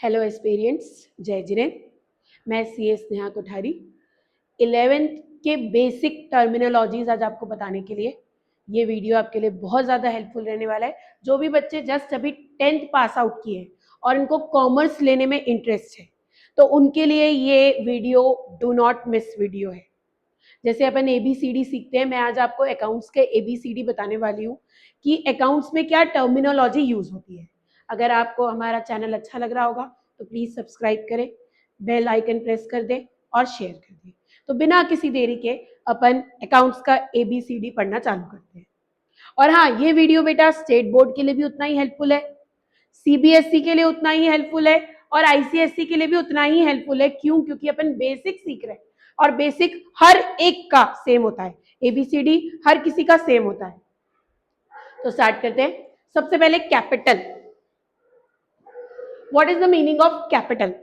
Hello aspirants, जय जिनेन्द्र। मैं सी Sneha Kothari 11th के बेसिक टर्मिनोलॉजीज आज आपको बताने के लिए ये वीडियो आपके लिए बहुत ज़्यादा हेल्पफुल रहने वाला है। जो भी बच्चे जस्ट अभी 10th पास आउट किए हैं और इनको कॉमर्स लेने में इंटरेस्ट है तो उनके लिए ये video do not miss video है। जैसे अपन ABCD सीखते हैं, मैं आज आपको अकाउंट्स के ABCD बताने वाली हूँ कि अकाउंट्स में क्या टर्मिनोलॉजी यूज होती है। अगर आपको हमारा चैनल अच्छा लग रहा होगा तो प्लीज सब्सक्राइब करें, बेल आइकन प्रेस कर दें और शेयर कर दें। तो बिना किसी देरी के अपन अकाउंट्स का ABCD पढ़ना चालू करते हैं। और हाँ, ये वीडियो बेटा स्टेट बोर्ड के लिए भी उतना ही हेल्पफुल है, CBSE के लिए उतना ही हेल्पफुल है और ICSE के लिए भी उतना ही हेल्पफुल है। क्यों? क्योंकि अपन बेसिक सीख रहे हैं और बेसिक हर एक का सेम होता है। ABCD हर किसी का सेम होता है। तो स्टार्ट करते हैं। सबसे पहले capital. What is the meaning of capital?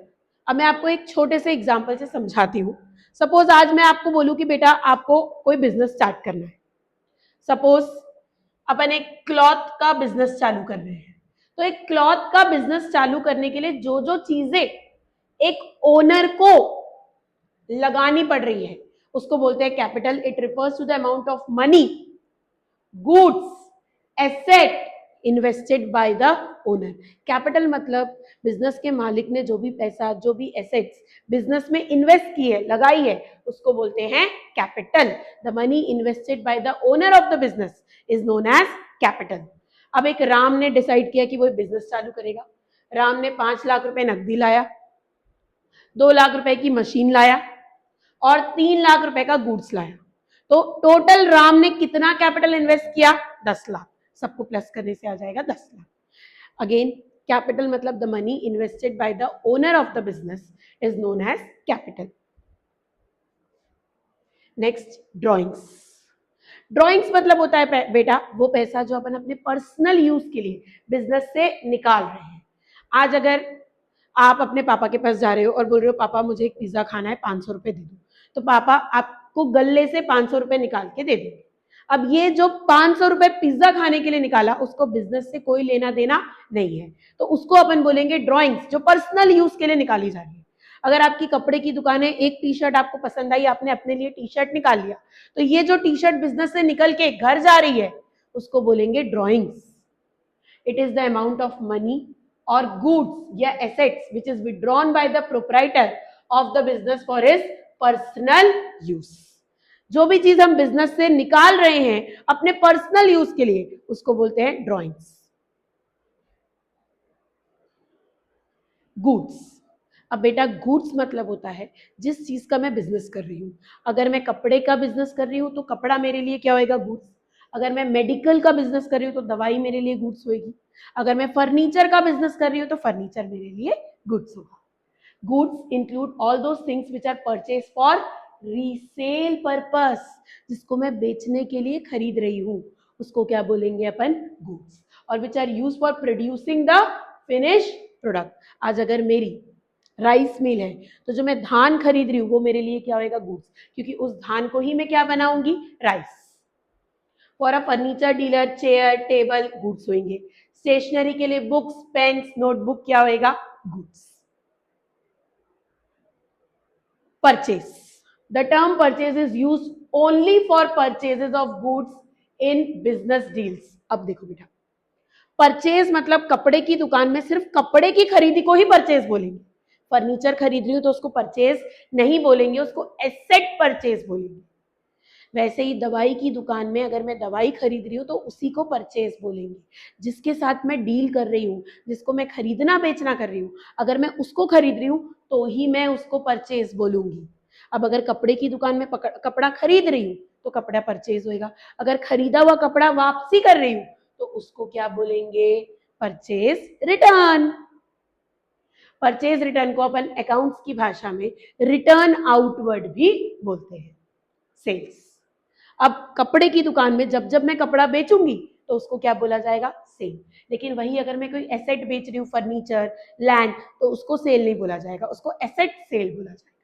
अब मैं आपको एक छोटे से एग्जांपल से समझाती हूँ। सपोज आज मैं आपको बोलूं कि बेटा आपको कोई बिजनेस स्टार्ट करना है। सपोज अपन एक क्लॉथ का बिजनेस चालू कर रहे हैं। तो एक क्लॉथ का बिजनेस चालू करने के लिए जो जो चीजें एक ओनर को लगानी पड़ रही है उसको बोलते हैं capital. It refers to the amount of money, goods, asset invested by the owner. Capital मतलब बिजनेस के मालिक ने जो भी पैसा, जो भी एसेट्स बिजनेस में इन्वेस्ट की है, लगाई है, उसको बोलते हैं capital. The money invested by the owner of the business is known as capital. अब एक राम ने डिसाइड किया कि वो बिजनेस चालू करेगा। राम ने 5 लाख रुपए नकदी लाया, 2 लाख रुपए की मशीन लाया और 3 लाख रुपए का गुड्स लाया। तो टोटल राम ने कितना कैपिटल इन्वेस्ट किया? 10 लाख। सबको प्लस करने से आ जाएगा 10 लाख। अगेन कैपिटल मतलब the money invested by the owner of the business is known as capital. Next, drawings. Drawings मतलब होता है बेटा वो पैसा जो अपन अपने पर्सनल यूज के लिए बिजनेस से निकाल रहे हैं। आज अगर आप अपने पापा के पास जा रहे हो और बोल रहे हो पापा मुझे एक पिज्जा खाना है, 500 रुपए दे दो, तो पापा आपको गल्ले से 500 रुपए निकाल के दे देंगे। अब ये जो 500 रुपए पिज्जा खाने के लिए निकाला उसको बिजनेस से कोई लेना देना नहीं है, तो उसको अपन बोलेंगे ड्रॉइंग्स, जो पर्सनल यूज के लिए निकाली जा रही है। अगर आपकी कपड़े की दुकान है, एक टी शर्ट आपको पसंद आई, आपने अपने लिए टी शर्ट निकाल लिया, तो ये जो टी शर्ट बिजनेस से निकल के घर जा रही है उसको बोलेंगे drawings. It is the amount of money or goods या assets which is withdrawn by the proprietor of the business for his personal use। जो भी चीज हम बिजनेस से निकाल रहे हैं अपने पर्सनल यूज के लिए उसको बोलते हैं ड्रॉइंग्स। गुड्स। अब बेटा गुड्स मतलब होता है जिस चीज का मैं बिजनेस कर रही हूं। अगर मैं कपड़े का बिजनेस कर रही हूं तो कपड़ा मेरे लिए क्या होएगा? गुड्स। अगर मैं मेडिकल का बिजनेस कर रही हूँ तो दवाई मेरे लिए गुड्स होगी। अगर मैं फर्नीचर का बिजनेस कर रही हूँ तो फर्नीचर मेरे लिए गुड्स होगा। Goods include all those things which are purchase for resale purpose. जिसको मैं बेचने के लिए खरीद रही हूँ उसको क्या बोलेंगे अपन? गुड्स। और which are use for producing the finish product. आज अगर मेरी राइस मिल है तो जो मैं धान खरीद रही हूँ वो मेरे लिए क्या होएगा? गुड्स, क्योंकि उस धान को ही मैं क्या बनाऊंगी? Rice. For a furniture dealer chair table goods होंगे। स्टेशनरी के लिए बुक्स पेन्स नोटबुक क्या होएगा? Goods. Purchase. The term purchase is used only for purchases of goods in business deals. अब देखो बेटा, परचेज मतलब कपड़े की दुकान में सिर्फ कपड़े की खरीदी को ही परचेज बोलेंगे। फर्नीचर खरीद रही हूं तो उसको परचेज नहीं बोलेंगे, उसको एसेट परचेज बोलेंगे। वैसे ही दवाई की दुकान में अगर मैं दवाई खरीद रही हूँ तो उसी को परचेज बोलेंगे। जिसके साथ मैं डील कर रही हूँ, जिसको मैं खरीदना बेचना कर रही हूँ, अगर मैं उसको खरीद रही हूँ तो ही मैं उसको परचेज बोलूंगी। अब अगर कपड़े की दुकान में कपड़ा खरीद रही हूँ तो कपड़ा परचेज होएगा। अगर खरीदा हुआ कपड़ा वापसी कर रही हूँ तो उसको क्या बोलेंगे? Purchase return. परचेज रिटर्न को अपन अकाउंट्स की भाषा में रिटर्न आउटवर्ड भी बोलते हैं। सेल्स। अब कपड़े की दुकान में जब जब मैं कपड़ा बेचूंगी तो उसको क्या बोला जाएगा? सेल। लेकिन वही अगर मैं कोई एसेट बेच रही हूँ, फर्नीचर, लैंड, तो उसको सेल नहीं बोला जाएगा, उसको एसेट सेल बोला जाएगा।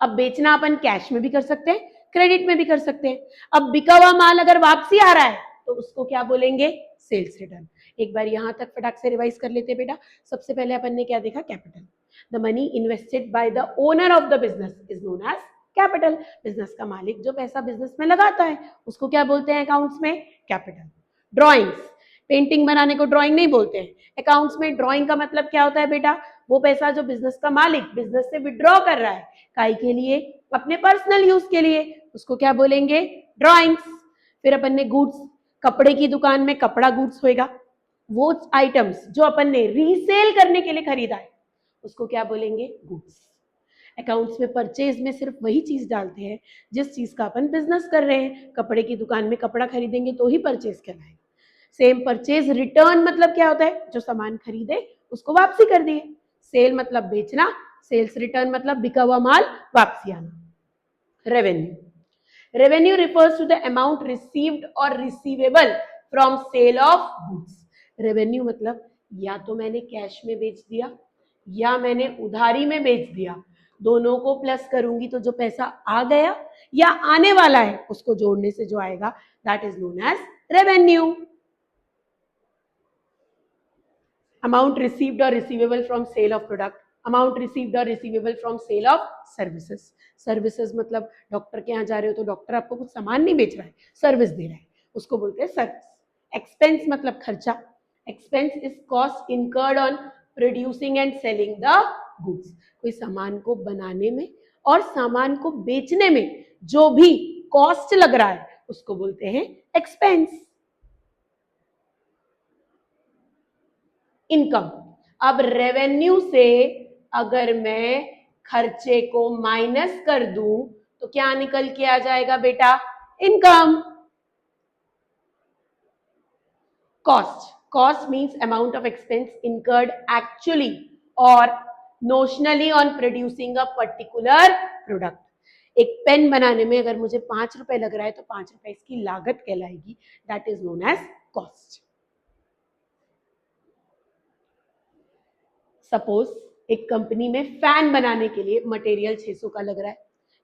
अब बेचना अपन कैश में भी कर सकते हैं, क्रेडिट में भी कर सकते हैं। अब बिका हुआ माल अगर वापसी आ रहा है तो उसको क्या बोलेंगे? Sales return. एक बार यहाँ तक फटाक से रिवाइज कर लेते बेटा। सबसे पहले अपन ने क्या देखा, capital. The money invested by the owner of the business is known as capital. Business का मालिक जो पैसा बिजनेस में लगाता है उसको क्या बोलते हैं अकाउंट्स में, कैपिटल। ड्रॉइंग्स, पेंटिंग बनाने को ड्राइंग नहीं बोलते हैं अकाउंट्स में। ड्राइंग का मतलब क्या होता है बेटा, वो पैसा जो बिजनेस का मालिक बिजनेस से विड्रॉ कर रहा है काई के लिए, अपने पर्सनल यूज के लिए, उसको क्या बोलेंगे, ड्रॉइंग्स। फिर अपन ने गुड्स, कपड़े की दुकान में कपड़ा गुड्स होएगा, वो आइटम्स जो अपन ने रीसेल करने के लिए खरीदा है उसको क्या बोलेंगे, गुड्स। अकाउंट्स में परचेज में सिर्फ वही चीज डालते हैं जिस चीज का अपन बिजनेस कर रहे हैं। कपड़े की दुकान में कपड़ा खरीदेंगे तो ही परचेज कहलाएगा। सेम परचेज रिटर्न मतलब क्या होता है, जो सामान खरीदे उसको वापसी कर दिए। सेल मतलब बेचना, सेल्स रिटर्न मतलब बिका हुआ माल वापसी आना। Revenue, revenue refers to the amount received or receivable from sale of goods। Revenue मतलब या तो मैंने कैश में बेच दिया या मैंने उधारी में बेच दिया, दोनों को प्लस करूंगी तो जो पैसा आ गया या आने वाला है उसको जोड़ने से जो आएगा that is known as revenue. amount received or receivable from sale of product, amount received or receivable from sale of services। Services मतलब डॉक्टर के यहाँ जा रहे हो तो डॉक्टर आपको कुछ सामान नहीं बेच रहा है, सर्विस दे रहा है, उसको बोलते हैं सर्विस। एक्सपेंस मतलब खर्चा, expense is cost incurred on producing and selling the goods. कोई सामान को बनाने में और सामान को बेचने में जो भी कॉस्ट लग रहा है उसको बोलते हैं एक्सपेंस। इनकम, अब रेवेन्यू से अगर मैं खर्चे को माइनस कर दूं तो क्या निकल के आ जाएगा बेटा, income. Cost, cost means amount of expense incurred actually और notionally on producing a particular product. एक पेन बनाने में अगर मुझे 5 रुपए लग रहा है तो 5 रुपए इसकी लागत कहलाएगी, that is known as cost. Suppose एक कंपनी में फैन बनाने के लिए मटेरियल 600 का लग रहा है,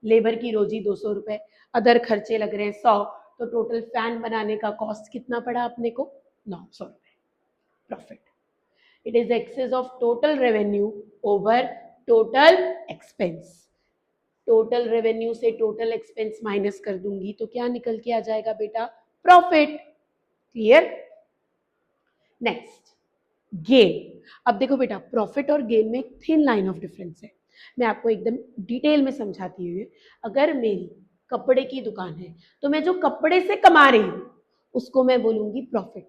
लेबर की रोजी 200 रुपए, अदर खर्चे लग रहे हैं 100, तो टोटल फैन बनाने का कॉस्ट कितना पड़ा अपने को, 900 रुपए। Profit, it is excess of total revenue over total expense. Total revenue से टोटल एक्सपेंस माइनस कर दूंगी तो क्या निकल के आ जाएगा बेटा, प्रॉफिट। क्लियर। Next, gain. अब देखो बेटा, प्रॉफिट और गेन में एक थिन लाइन ऑफ डिफरेंस है, मैं आपको एकदम डिटेल में समझाती हुई। अगर मेरी कपड़े की दुकान है तो मैं जो कपड़े से कमा रही हूँ उसको मैं बोलूंगी प्रॉफिट,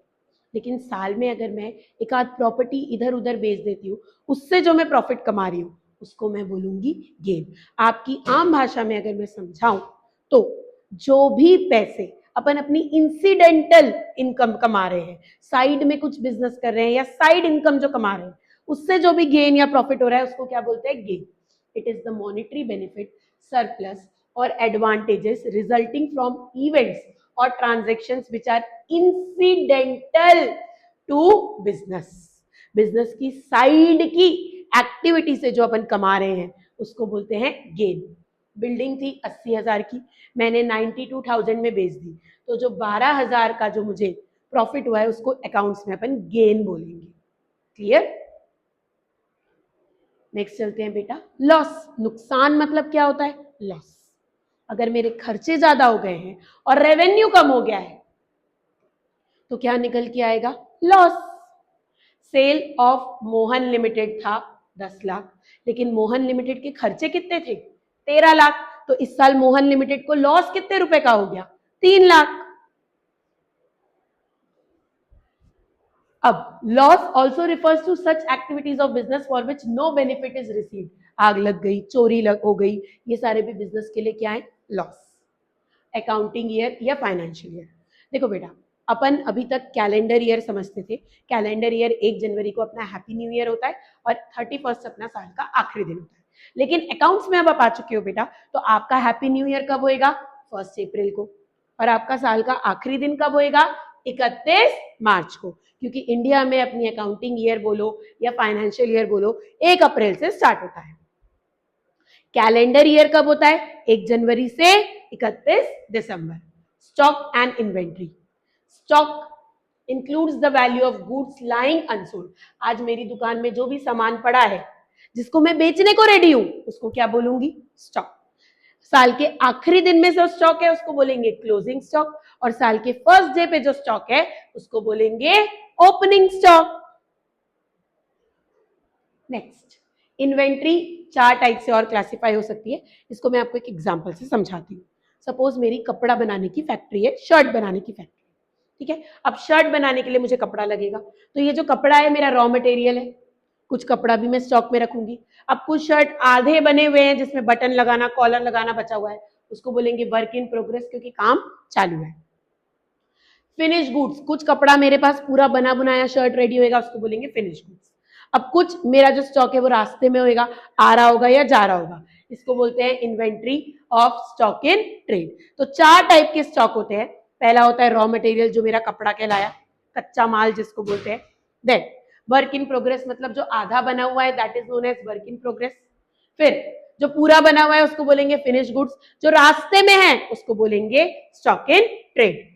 लेकिन साल में अगर मैं एक आध प्रॉपर्टी इधर उधर बेच देती हूँ उससे जो मैं प्रॉफिट कमा रही हूँ उसको मैं बोलूंगी गेन। आपकी आम भाषा में अगर मैं समझाऊं तो जो भी पैसे अपन अपनी इंसिडेंटल इनकम कमा रहे हैं, साइड में कुछ बिजनेस कर रहे हैं या साइड इनकम जो कमा रहे हैं, उससे जो भी गेन या प्रॉफिट हो रहा है उसको क्या बोलते हैं, gain. It is the monetary benefit, surplus और एडवांटेजेस रिजल्टिंग फ्रॉम इवेंट्स और transactions which are incidental to business. Business की साइड की एक्टिविटी से जो अपन कमा रहे हैं उसको बोलते हैं गेन। बिल्डिंग थी 80,000 की, मैंने 92,000 में बेच दी, तो जो 12,000 का जो मुझे प्रॉफिट हुआ है उसको अकाउंट्स में अपन गेन बोलेंगे। क्लियर। नेक्स्ट चलते हैं बेटा, लॉस। नुकसान मतलब क्या होता है, लॉस। अगर मेरे खर्चे ज्यादा हो गए हैं और रेवेन्यू कम हो गया है तो क्या निकल के आएगा, loss. Sale of Mohan limited था 10 लाख, लेकिन मोहन लिमिटेड के खर्चे कितने थे, 13 लाख, तो इस साल मोहन लिमिटेड को लॉस कितने रुपए का हो गया, 3 लाख। अब loss also refers to such activities of business for which no benefit is received. आग लग गई, चोरी हो गई, ये सारे भी बिजनेस के लिए क्या है, लॉस। अकाउंटिंग ईयर या फाइनेंशियल ईयर। देखो बेटा, अपन अभी तक कैलेंडर ईयर समझते थे। कैलेंडर ईयर 1 जनवरी को अपना हैप्पी न्यू ईयर होता है और 31 अपना साल का आखिरी दिन होता है। लेकिन अकाउंट्स में अब आप आ चुके हो बेटा, तो आपका हैप्पी न्यू ईयर कब होएगा, 1 अप्रैल को, और आपका साल का आखिरी दिन कब होएगा, 31 मार्च को, क्योंकि इंडिया में अपनी अकाउंटिंग ईयर बोलो या फाइनेंशियल ईयर बोलो 1 अप्रैल से स्टार्ट होता है। कैलेंडर ईयर कब होता है, 1 जनवरी से 31 दिसंबर। Stock and inventory. Stock includes the value of goods lying unsold. आज मेरी दुकान में जो भी सामान पड़ा है जिसको मैं बेचने को रेडी हूं उसको क्या बोलूंगी? स्टॉक। साल के आखिरी दिन में जो स्टॉक है उसको बोलेंगे क्लोजिंग स्टॉक, और साल के फर्स्ट डे पे जो स्टॉक है उसको बोलेंगे opening stock. Next, inventory 4 type से और क्लासिफाई हो सकती है। इसको मैं आपको एक एग्जांपल से समझाती हूँ। सपोज मेरी कपड़ा बनाने की फैक्ट्री है, शर्ट बनाने की फैक्ट्री, ठीक है। अब शर्ट बनाने के लिए मुझे कपड़ा लगेगा, तो ये जो कपड़ा है मेरा रॉ मटेरियल है। कुछ कपड़ा भी मैं स्टॉक में रखूंगी। अब कुछ शर्ट आधे बने हुए हैं जिसमें बटन लगाना, कॉलर लगाना बचा हुआ है, उसको बोलेंगे वर्क इन प्रोग्रेस, क्योंकि काम चालू है। फिनिश गुड्स, कुछ कपड़ा मेरे पास पूरा बना बनाया शर्ट रेडी होएगा, उसको बोलेंगे फिनिश गुड्स। अब कुछ मेरा जो स्टॉक है वो रास्ते में होएगा, आ रहा होगा या जा रहा होगा, इसको बोलते हैं inventory of stock in trade. तो 4 टाइप के स्टॉक होते हैं। पहला होता है रॉ मटेरियल, जो मेरा कपड़ा कहलाया, कच्चा माल जिसको बोलते हैं। देन वर्क इन प्रोग्रेस, मतलब जो आधा बना हुआ है, that is known as work in progress. फिर जो पूरा बना हुआ है उसको बोलेंगे फिनिश गुड्स, जो रास्ते में है उसको बोलेंगे stock in trade.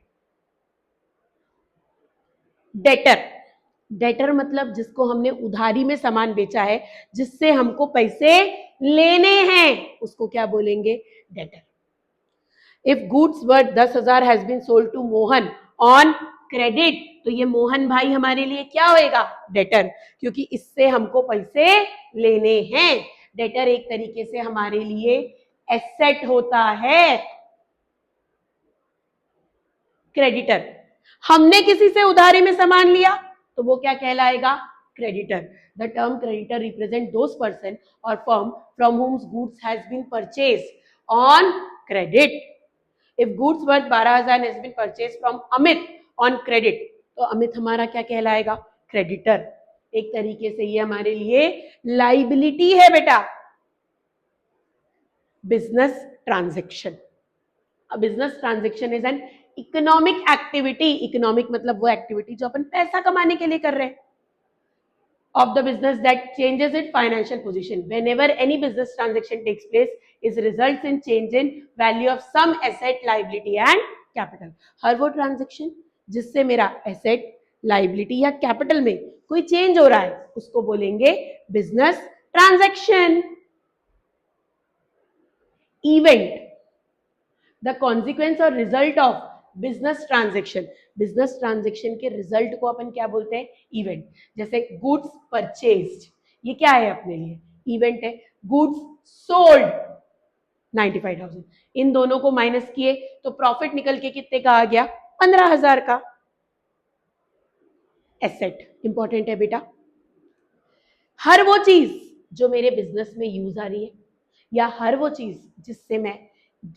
Debtor, debtor मतलब जिसको हमने उधारी में सामान बेचा है, जिससे हमको पैसे लेने हैं, उसको क्या बोलेंगे? Debtor. If goods worth 10,000 has been sold to Mohan on credit, तो ये मोहन भाई हमारे लिए क्या होएगा? डेटर, क्योंकि इससे हमको पैसे लेने हैं। डेटर एक तरीके से हमारे लिए एसेट होता है। क्रेडिटर, हमने किसी से उधारी में सामान लिया तो वो क्या कहलाएगा? Creditor. The term creditor represent those person और firm from whose goods has been purchased on credit. If goods worth 12,000 has been purchased from Amit on credit, तो अमित हमारा क्या कहलाएगा? क्रेडिटर। एक तरीके से ये हमारे लिए लाइबिलिटी है बेटा। Business transaction, business transaction is an economic activity. Economic मतलब वो एक्टिविटी जो अपन पैसा कमाने के लिए कर रहे हैं, of the business that changes its financial position. Whenever any business transaction takes place, it results in change in value of some asset, liability and capital. हर वो ट्रांजेक्शन जिससे मेरा एसेट, लाइबिलिटी या कैपिटल में कोई चेंज हो रहा है उसको बोलेंगे business transaction. Event, the consequence और result of business transaction. Business transaction के रिजल्ट को अपन क्या बोलते हैं? इवेंट। जैसे गुड्स परचेज्ड, ये क्या है अपने लिए? इवेंट है। गुड्स सोल्ड 95,000, इन दोनों को माइनस किए तो प्रॉफिट निकल के कितने का आ गया? 15,000 का। एसेट इंपॉर्टेंट है बेटा। हर वो चीज जो मेरे बिजनेस में यूज आ रही है, या हर वो चीज जिससे मैं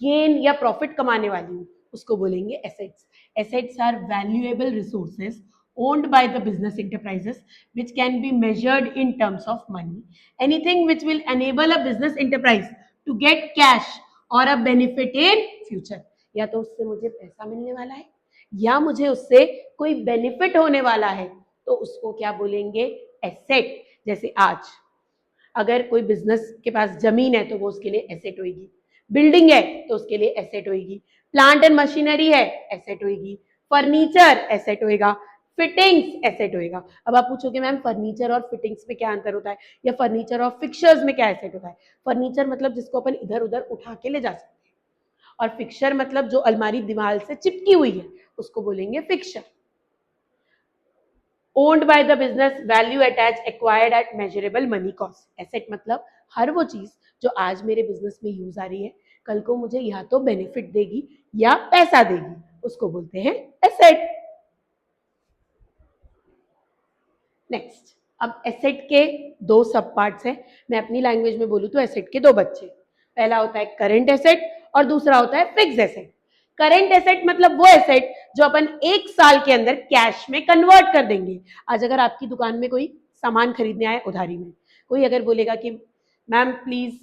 गेन या प्रॉफिट कमाने वाली हूं, उसको बोलेंगे assets. Assets are valuable resources owned by the business enterprises which can be measured in terms of money. Anything which will enable a business enterprise to get cash or a benefit in future. या तो उससे मुझे पैसा मिलने वाला है या मुझे उससे कोई बेनिफिट होने वाला है, तो उसको क्या बोलेंगे? एसेट। जैसे आज अगर कोई बिजनेस के पास जमीन है तो वो उसके लिए एसेट होगी, बिल्डिंग है तो उसके लिए एसेट होगी, प्लांट एंड मशीनरी है एसेट होगी, फर्नीचर एसेट होएगा, फिटिंग्स एसेट होएगा। अब आप पूछोगे मैम फर्नीचर और फिटिंग्स में क्या अंतर होता है, या फर्नीचर और फिक्चर्स में क्या एसेट होता है? फर्नीचर मतलब जिसको अपन इधर उधर उठा के ले जा सकते हैं, और फिक्चर मतलब जो अलमारी दीवार से चिपकी हुई है उसको बोलेंगे fixture. Owned by the business, value attach, acquired at measurable money cost. Asset मतलब हर वो चीज जो आज मेरे बिजनेस में यूज आ रही है, कल को मुझे या तो बेनिफिट देगी या पैसा देगी, उसको बोलते हैं एसेट। नेक्स्ट, अब एसेट के 2 सब पार्ट्स हैं। मैं अपनी लैंग्वेज में बोलूं तो एसेट के 2 बच्चे। पहला होता है करंट एसेट और दूसरा होता है फिक्स्ड एसेट। करंट एसेट मतलब वो एसेट जो अपन 1 साल के अंदर कैश में कन्वर्ट कर देंगे। आज अगर आपकी दुकान में कोई सामान खरीदने आए उधारी में, कोई अगर बोलेगा कि मैम प्लीज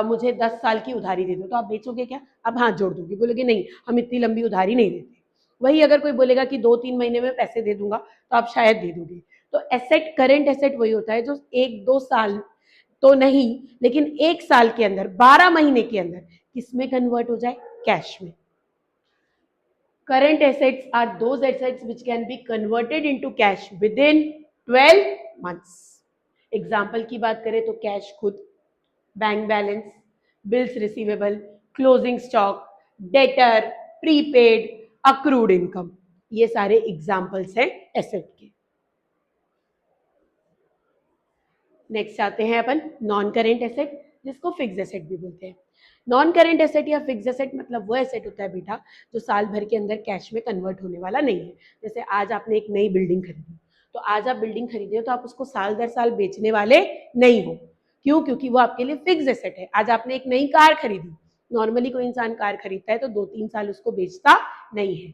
मुझे 10 साल की उधारी दे दो, तो आप बेचोगे क्या? आप हाथ जोड़ दोगे, बोलोगे नहीं हम इतनी लंबी उधारी नहीं देते। वही अगर कोई बोलेगा कि 2-3 महीने में पैसे दे दूंगा, तो आप शायद दे दोगे। तो एसेट, करंट एसेट वही होता है जो 1-2 साल तो नहीं, लेकिन 1 साल के अंदर 12 महीने के अंदर किस में कन्वर्ट हो जाए? कैश में। Current assets are those assets which can be converted into cash within 12 months. Example की बात करें तो कैश खुद, bank balance, bills receivable, closing stock, debtor, prepaid, accrued income, ये सारे एग्जाम्पल्स हैं एसेट के। नेक्स्ट आते हैं अपन नॉन करेंट एसेट, जिसको फिक्स एसेट भी बोलते हैं। नॉन करेंट एसेट या फिक्स एसेट मतलब वो एसेट होता है बेटा जो साल भर के अंदर कैश में कन्वर्ट होने वाला नहीं है। जैसे आज आपने एक नई बिल्डिंग खरीदी, तो आज आप बिल्डिंग खरीदे हो तो आप उसको साल दर साल बेचने वाले नहीं हो। क्यों? क्योंकि वो आपके लिए फिक्स एसेट है। आज आपने एक नई कार खरीदी, नॉर्मली कोई इंसान कार खरीदता है तो 2-3 साल उसको बेचता नहीं है।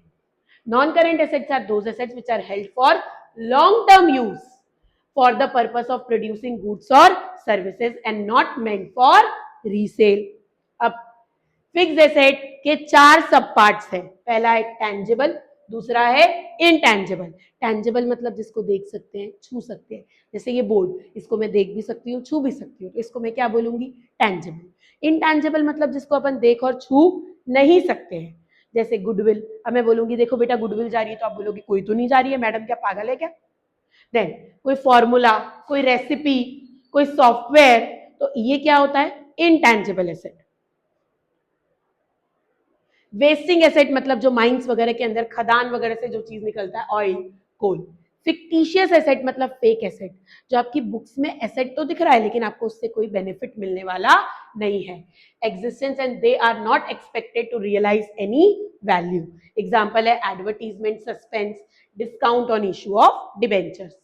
Non current assets are those assets which are held for long term use for the purpose of producing goods or services and not meant for resale. अब फिक्स एसेट के 4 सब पार्ट्स हैं। पहला है टैंजिबल, दूसरा है इनटैंजिबल। टैंजिबल मतलब जिसको देख सकते हैं, छू सकते हैं, जैसे ये बोर्ड, इसको मैं देख भी सकती हूँ, छू भी सकती हूँ, तो इसको मैं क्या बोलूंगी? टैंजिबल। इनटैंजिबल मतलब जिसको अपन देख और छू नहीं सकते हैं, जैसे गुडविल। अब मैं बोलूंगी देखो बेटा गुडविल जा रही है, तो आप बोलोगे कोई तो नहीं जा रही है मैडम, क्या पागल है क्या? देन कोई फॉर्मूला, कोई रेसिपी, कोई सॉफ्टवेयर, तो ये क्या होता है? Intangible asset. वेस्टिंग एसेट मतलब जो माइंस वगैरह के अंदर, खदान वगैरह से जो चीज निकलता है, ऑयल, कोल। फिक्टिशियस एसेट मतलब फेक एसेट, जो आपकी बुक्स में एसेट तो दिख रहा है लेकिन आपको उससे कोई बेनिफिट मिलने वाला नहीं है। Existence and they are not expected to realize any value. Example है advertisement, suspense, discount on issue of debentures.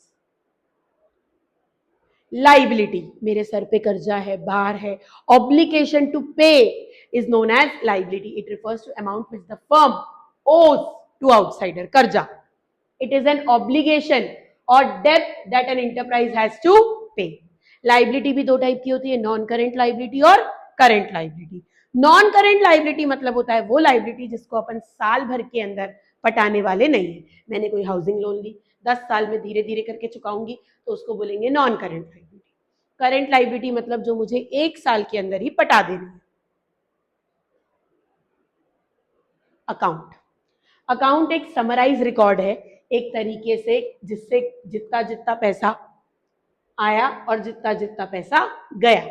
Liability, मेरे सर पे कर्जा है, भार है। Obligation to pay is known as liability. It refers to amount which the firm owes to outsider. कर्जा, it is an obligation or debt that an enterprise has to pay. Liability भी दो टाइप की होती है, non current liability और current liability. Non current liability मतलब होता है वो लाइबिलिटी जिसको अपन साल भर के अंदर पटाने वाले नहीं है। मैंने कोई हाउसिंग लोन ली, 10 साल में धीरे धीरे करके चुकाऊंगी, तो उसको बोलेंगे non current liability. Current liability मतलब जो मुझे 1 साल के अंदर ही पटा देनी है। अकाउंट, अकाउंट एक समराइज रिकॉर्ड है, एक तरीके से जिससे जितना जितना पैसा आया और जितना जितना पैसा गया।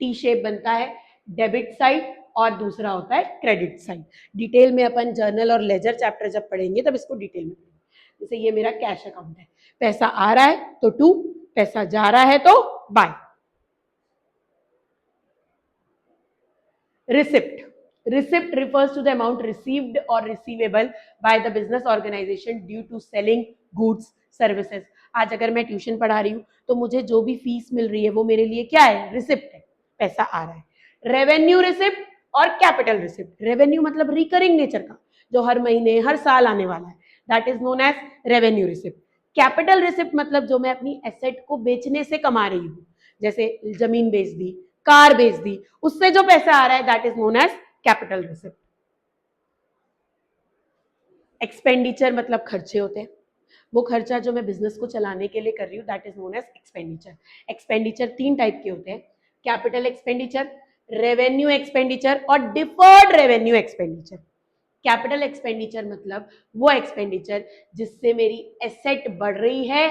टी शेप बनता है, डेबिट साइड और दूसरा होता है क्रेडिट साइड। डिटेल में अपन जर्नल और लेजर चैप्टर जब पढ़ेंगे तब इसको डिटेल में पढ़ेंगे। जैसे ये मेरा कैश अकाउंट है, पैसा आ रहा है तो टू, पैसा जा रहा है तो bye. Receipt, receipt refers to the amount received or receivable by the business organization due to selling goods services. आज अगर मैं ट्यूशन पढ़ा रही हूँ तो मुझे जो भी फीस मिल रही है वो मेरे लिए क्या है? रिसिप्ट है, पैसा आ रहा है। रेवेन्यू रिसिप्ट और कैपिटल रिसिप्ट। रेवेन्यू मतलब रिकरिंग नेचर का, जो हर महीने हर साल आने वाला है, that is known as revenue receipt. Capital receipt मतलब जो मैं अपनी एसेट को बेचने से कमा रही हूँ, जैसे जमीन बेच दी, कार बेच दी, उससे जो पैसा आ रहा है that is known as capital receipt. Expenditure मतलब खर्चे होते हैं, वो खर्चा जो मैं बिजनेस को चलाने के लिए कर रही हूँ that is known as expenditure. Expenditure 3 type के होते हैं, कैपिटल एक्सपेंडिचर, रेवेन्यू एक्सपेंडिचर और deferred revenue expenditure. Capital expenditure मतलब वो एक्सपेंडिचर जिससे मेरी एसेट बढ़ रही है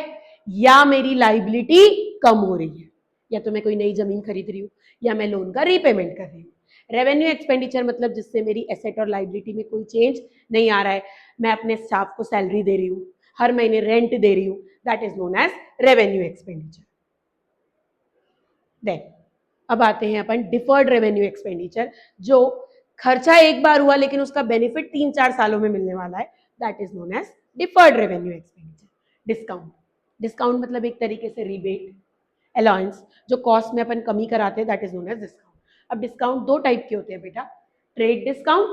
या मेरी लाइबिलिटी कम हो रही है, या तो मैं कोई नई जमीन खरीद रही हूँ या मैं लोन का रीपेमेंट कर रही हूँ। रेवेन्यू एक्सपेंडिचर मतलब जिससे मेरी एसेट और लाइबिलिटी में कोई चेंज नहीं आ रहा है, मैं अपने स्टाफ को सैलरी दे रही हूँ, हर महीने रेंट दे रही हूँ, that is known as revenue expenditure. Then अब आते हैं अपन डिफर्ड रेवेन्यू एक्सपेंडिचर, जो खर्चा एक बार हुआ लेकिन उसका बेनिफिट 3-4 सालों में मिलने वाला है, that is known as deferred revenue expenditure. Discount, discount मतलब एक तरीके से रिबेट, अलाउंस, जो कॉस्ट में अपन कमी कराते हैं, that is known as discount. अब डिस्काउंट 2 टाइप के होते हैं बेटा, ट्रेड डिस्काउंट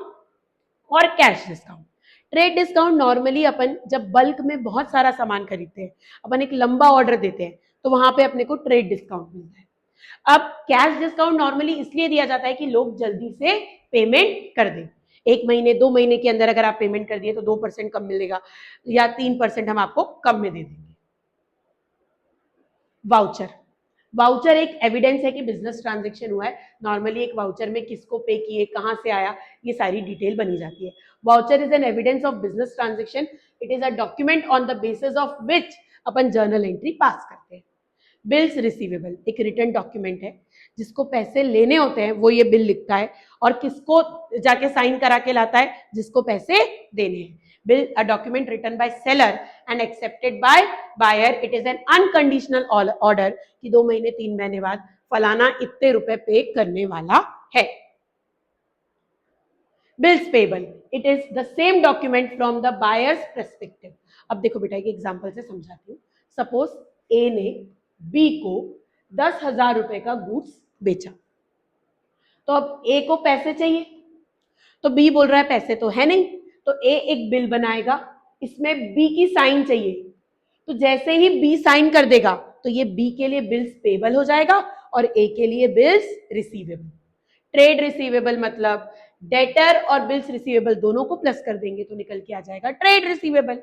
और cash discount. Trade discount normally अपन जब बल्क में बहुत सारा सामान खरीदते हैं, अपन एक लंबा ऑर्डर देते हैं, तो वहां पे अपने को ट्रेड डिस्काउंट मिलता है। अब कैश डिस्काउंट नॉर्मली इसलिए दिया जाता है कि लोग जल्दी से पेमेंट कर दें। 1 महीने 2 महीने के अंदर अगर आप पेमेंट कर दिए तो 2% कम मिलेगा या 3% हम आपको कम में दे देंगे। वाउचर, वाउचर एक एविडेंस है कि बिजनेस ट्रांजेक्शन हुआ है। नॉर्मली एक वाउचर में किसको पे किए, कहां से आया, ये सारी डिटेल बनी जाती है। Voucher is an evidence of business transaction. It is a document on the basis of which upon journal entry पास करते हैं। बिल्स रिसीवेबल एक रिटर्न डॉक्यूमेंट है, जिसको पैसे लेने होते हैं वो ये बिल लिखता है, और किसको जाके साइन करा के लाता है, जिसको पैसे देने हैं। Bill a document written by seller and accepted by buyer. It is an unconditional order कि 2 महीने 3 महीने बाद फलाना इतने रुपए पे करने वाला है। Bills payable it is the same document from the buyers perspective. अब देखो बेटा एक एग्जांपल से समझाती हूँ। सपोज ए ने बी को 10,000 रुपए का गुड्स बेचा, तो अब ए को पैसे चाहिए, तो बी बोल रहा है पैसे तो है नहीं, तो ए एक बिल बनाएगा, इसमें बी की साइन चाहिए। तो जैसे ही बी साइन कर देगा तो ये बी के लिए बिल्स पेबल हो जाएगा और ए के लिए बिल्स रिसीवेबल। ट्रेड रिसीवेबल मतलब डेटर और बिल्स रिसीवेबल दोनों को प्लस कर देंगे तो निकल के आ जाएगा ट्रेड रिसीवेबल।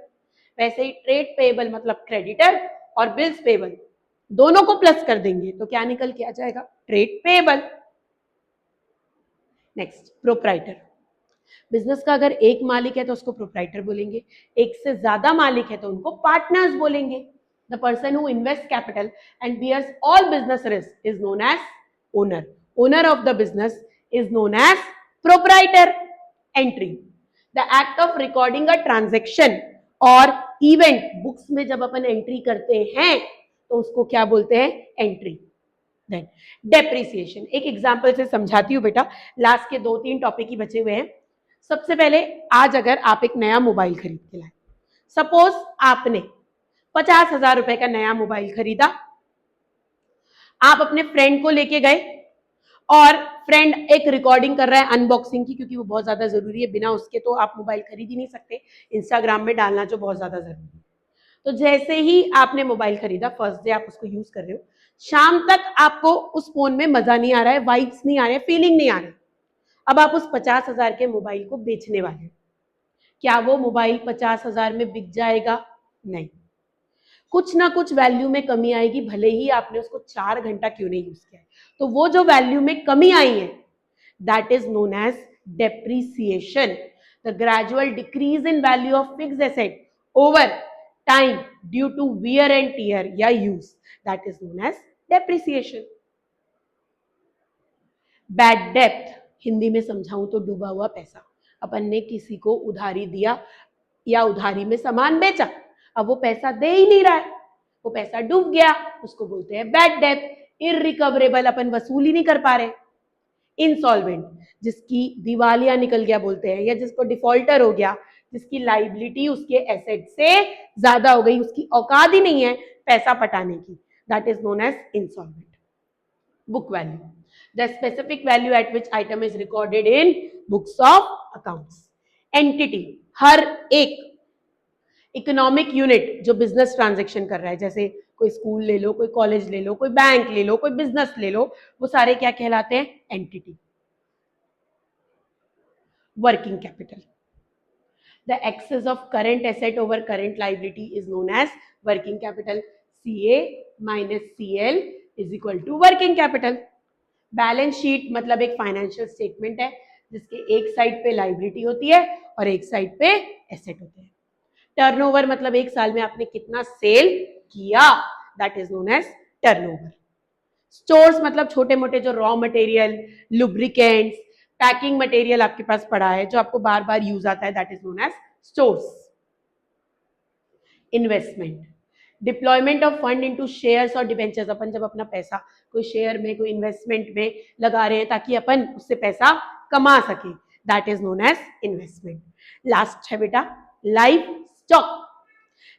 वैसे ही ट्रेड पेबल मतलब क्रेडिटर और बिल्स पेबल दोनों को प्लस कर देंगे तो क्या निकल के आ जाएगा, trade payable. Next proprietor. Business का अगर एक मालिक है तो उसको प्रोप्राइटर बोलेंगे, एक से ज्यादा मालिक है तो उनको पार्टनर्स बोलेंगे। The person who invest capital and bears all business risk is known as owner. Owner of the business is known as proprietor. Entry the act of recording a transaction और इवेंट। बुक्स में जब अपन entry करते हैं तो उसको क्या बोलते हैं, एंट्री। देन डेप्रिसिएशन एक एग्जांपल से समझाती हूँ बेटा, लास्ट के 2-3 टॉपिक ही बचे हुए हैं। सबसे पहले आज अगर आप एक नया मोबाइल खरीद के लाए, सपोज आपने 50,000 रुपए का नया मोबाइल खरीदा, आप अपने फ्रेंड को लेके गए और फ्रेंड एक रिकॉर्डिंग कर रहा है अनबॉक्सिंग की, क्योंकि वो बहुत ज्यादा जरूरी है, बिना उसके तो आप मोबाइल खरीद ही नहीं सकते, इंस्टाग्राम में डालना जो बहुत ज्यादा जरूरी है। तो जैसे ही आपने मोबाइल खरीदा, फर्स्ट डे आप उसको यूज कर रहे हो, शाम तक आपको उस फोन में मजा नहीं आ रहा है, वाइब्स नहीं आ रहे, फीलिंग नहीं आ रही। अब आप उस 50,000 के मोबाइल को बेचने वाले हैं, क्या वो मोबाइल 50,000 में बिक जाएगा? नहीं, कुछ ना कुछ वैल्यू में कमी आएगी, भले ही आपने उसको 4 घंटा क्यों नहीं यूज किया है। तो वो जो वैल्यू में कमी आई है that is known as depreciation. The gradual decrease in value of fixed asset over time due to wear and tear या use, that is known as depreciation. Bad डेप्थ हिंदी में समझाऊं तो डूबा हुआ पैसा। अपन ने किसी को उधारी दिया या उधारी में सामान बेचा, अब वो पैसा दे ही नहीं रहा है, वो पैसा डूब गया, उसको बोलते हैं बैड डेप्थ। इररिकवरेबल अपन वसूल ही नहीं कर पा रहे। इंसॉल्वेंट जिसकी दिवालिया निकल गया बोलते हैं, या जिसको डिफॉल्टर हो गया, जिसकी लाइबिलिटी उसके एसेट से ज्यादा हो गई, उसकी औकात ही नहीं है पैसा पटाने की, that is known as insolvent. Book value the specific value at which item is recorded in books of accounts. Entity हर एक इकोनॉमिक यूनिट जो बिजनेस ट्रांजेक्शन कर रहा है, जैसे कोई स्कूल ले लो, कोई कॉलेज ले लो, कोई बैंक ले लो, कोई बिजनेस ले लो, वो सारे क्या कहलाते हैं, entity. Working capital the excess of current asset over current liability is known as working capital. CA minus CL is equal to working capital. Balance sheet मतलब एक फाइनेंशियल स्टेटमेंट है जिसके एक साइड पे लाइबिलिटी होती है और एक साइड पे एसेट होते हैं। टर्नओवर मतलब एक साल में आपने कितना सेल किया, that is known as turnover. Stores मतलब छोटे मोटे जो raw material, lubricants, packing material आपके पास पड़ा है जो आपको बार बार यूज आता है, that is known as stores. Investment deployment of fund into shares और डिबेंचर्स। अपन जब अपना पैसा कोई शेयर में, कोई इन्वेस्टमेंट में लगा रहे हैं ताकि अपन उससे पैसा कमा सके, that is known as investment. Last है बेटा लाइफ स्टॉक।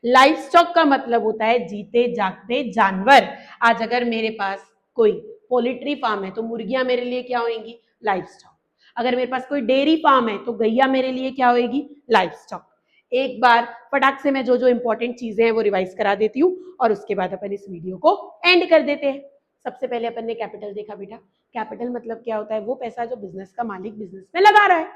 लाइफ स्टॉक का मतलब होता है जीते जागते जानवर। आज अगर मेरे पास कोई पोल्ट्री फार्म है तो मुर्गियां मेरे लिए क्या होंगी, लाइफ स्टॉक। अगर मेरे पास कोई डेयरी फार्म है तो गैया मेरे लिए क्या होगी, लाइफ स्टॉक। एक बार फटाक से मैं जो जो इंपॉर्टेंट चीजें हैं वो रिवाइज करा देती हूँ और उसके बाद अपन इस वीडियो को एंड कर देते हैं। सबसे पहले अपन ने कैपिटल देखा बेटा। कैपिटल मतलब क्या होता है, वो पैसा जो बिजनेस का मालिक बिजनेस में लगा रहा है।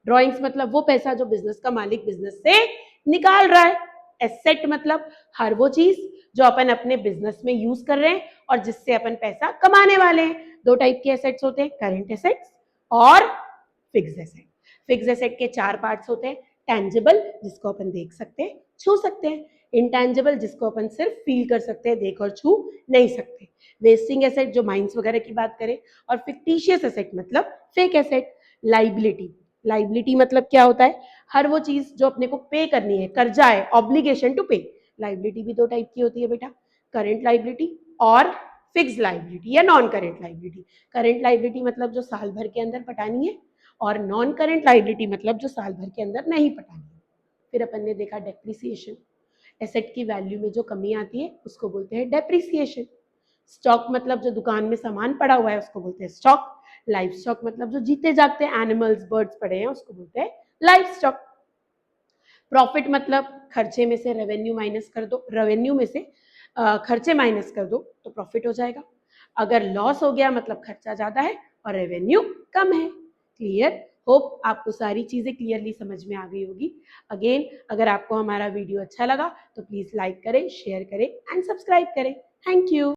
ड्रॉइंग्स मतलब वो पैसा जो बिजनेस का मालिक बिजनेस से निकाल रहा है। एसेट मतलब हर वो चीज जो अपन अपने बिजनेस में यूज कर रहे हैं और जिससे अपन पैसा कमाने वाले हैं। दो टाइप के एसेट्स होते हैं, करंट एसेट्स और फिक्स्ड एसेट। फिक्स्ड एसेट के चार पार्ट्स होते हैं, टेंजिबल जिसको अपन देख सकते हैं, छू सकते हैं, इंटेंजिबल जिसको अपन सिर्फ फील कर सकते हैं, देख और छू नहीं सकते, वेस्टिंग एसेट जो माइंस वगैरह की बात करें, और फिक्टिशियस एसेट मतलब फेक एसेट। लाइबिलिटी, लाइबिलिटी मतलब क्या होता है, हर वो चीज जो अपने को पे करनी है, कर्जा है, ऑब्लिगेशन टू पे। लाइबिलिटी भी दो टाइप की होती है बेटा, करंट लाइबिलिटी और फिक्स्ड लाइबिलिटी या non current liability. Current liability मतलब जो साल भर के अंदर पटानी है, और नॉन करंट लाइबिलिटी मतलब जो साल भर के अंदर नहीं पटानी है। फिर अपन ने देखा डेप्रिसिएशन, एसेट की वैल्यू में जो कमी आती है उसको बोलते हैं डेप्रिसिएशन। स्टॉक मतलब जो दुकान में सामान पड़ा हुआ है उसको बोलते हैं स्टॉक। लाइफ स्टॉक मतलब जो जीते जागते एनिमल्स बर्ड्स पड़े हैं उसको बोलते हैं लाइफ स्टॉक। प्रॉफिट मतलब खर्चे में से रेवेन्यू माइनस कर दो, रेवेन्यू में से खर्चे माइनस कर दो तो प्रॉफिट हो जाएगा। अगर लॉस हो गया मतलब खर्चा ज्यादा है और रेवेन्यू कम है। क्लियर? होप आपको सारी चीजें क्लियरली समझ में आ गई होगी। अगेन, अगर आपको हमारा वीडियो अच्छा लगा तो प्लीज लाइक करें, शेयर करें एंड सब्सक्राइब करें। Thank you.